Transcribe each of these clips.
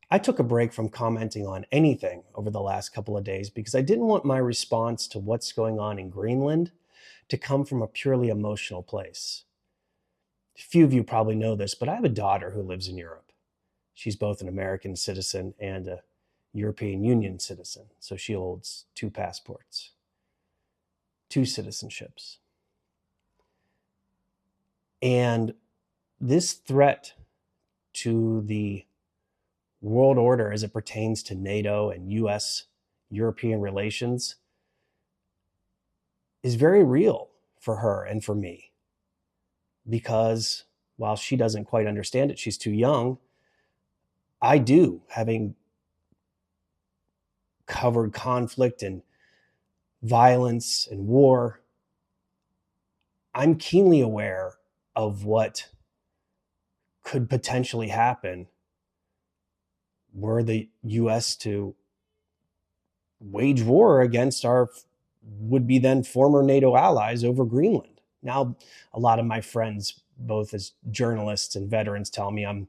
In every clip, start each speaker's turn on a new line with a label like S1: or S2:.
S1: I took a break from commenting on anything over the last couple of days because I didn't want my response to what's going on in Greenland to come from a purely emotional place. Few of you probably know this, but I have a daughter who lives in Europe. She's both an American citizen and a European Union citizen, so she holds two passports, two citizenships. And this threat to the world order as it pertains to NATO and US European relations is very real for her and for me. Because while she doesn't quite understand it, she's too young, I do, having covered conflict and violence and war. I'm keenly aware of what could potentially happen were the US to wage war against our would-be then former NATO allies over Greenland. Now, a lot of my friends, both as journalists and veterans, tell me I'm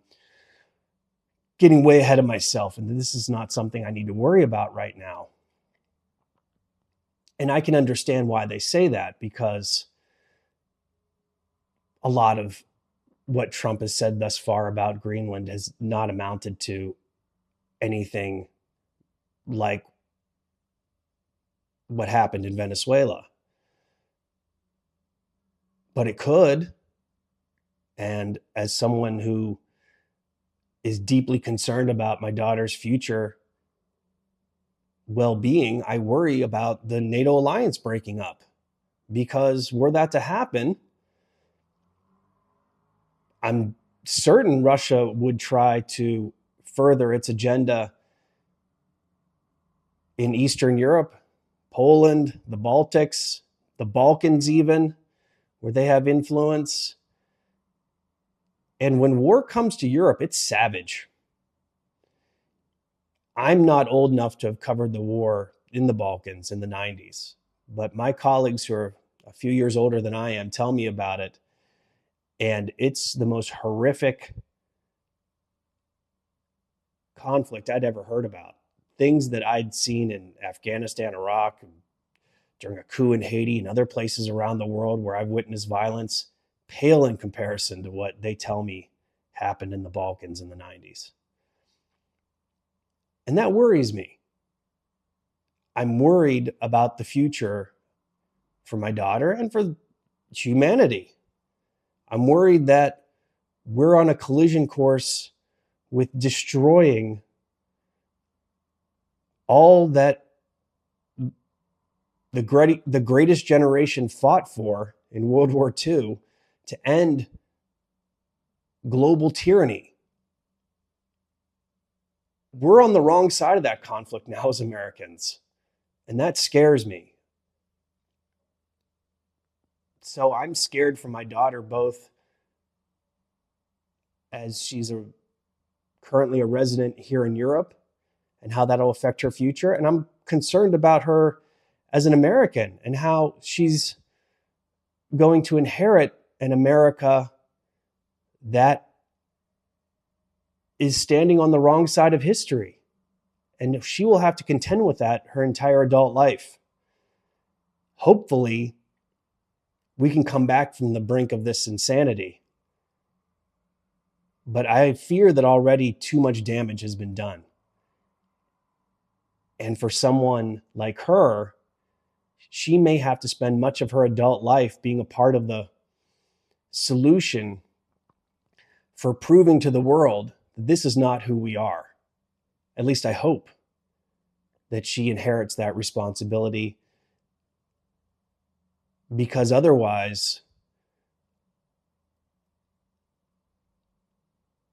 S1: getting way ahead of myself and this is not something I need to worry about right now. And I can understand why they say that, because a lot of what Trump has said thus far about Greenland has not amounted to anything like what happened in Venezuela. But it could. And as someone who is deeply concerned about my daughter's future well-being, I worry about the NATO alliance breaking up. Because were that to happen, I'm certain Russia would try to further its agenda in Eastern Europe, Poland, the Baltics, the Balkans even, where they have influence. And when war comes to Europe, it's savage. I'm not old enough to have covered the war in the Balkans in the 90s, but my colleagues who are a few years older than I am tell me about it. And it's the most horrific conflict I'd ever heard about. Things that I'd seen in Afghanistan, Iraq, during a coup in Haiti and other places around the world where I've witnessed violence pale in comparison to what they tell me happened in the Balkans in the 90s. And that worries me. I'm worried about the future for my daughter and for humanity. I'm worried that we're on a collision course with destroying all that the greatest generation fought for in World War II, to end global tyranny. We're on the wrong side of that conflict now as Americans, and that scares me. So I'm scared for my daughter, both as she's currently a resident here in Europe and how that'll affect her future. And I'm concerned about her as an American and how she's going to inherit an America that is standing on the wrong side of history. And she will have to contend with that her entire adult life. Hopefully, we can come back from the brink of this insanity. But I fear that already too much damage has been done. And for someone like her, she may have to spend much of her adult life being a part of the solution for proving to the world that this is not who we are. At least I hope that she inherits that responsibility, because otherwise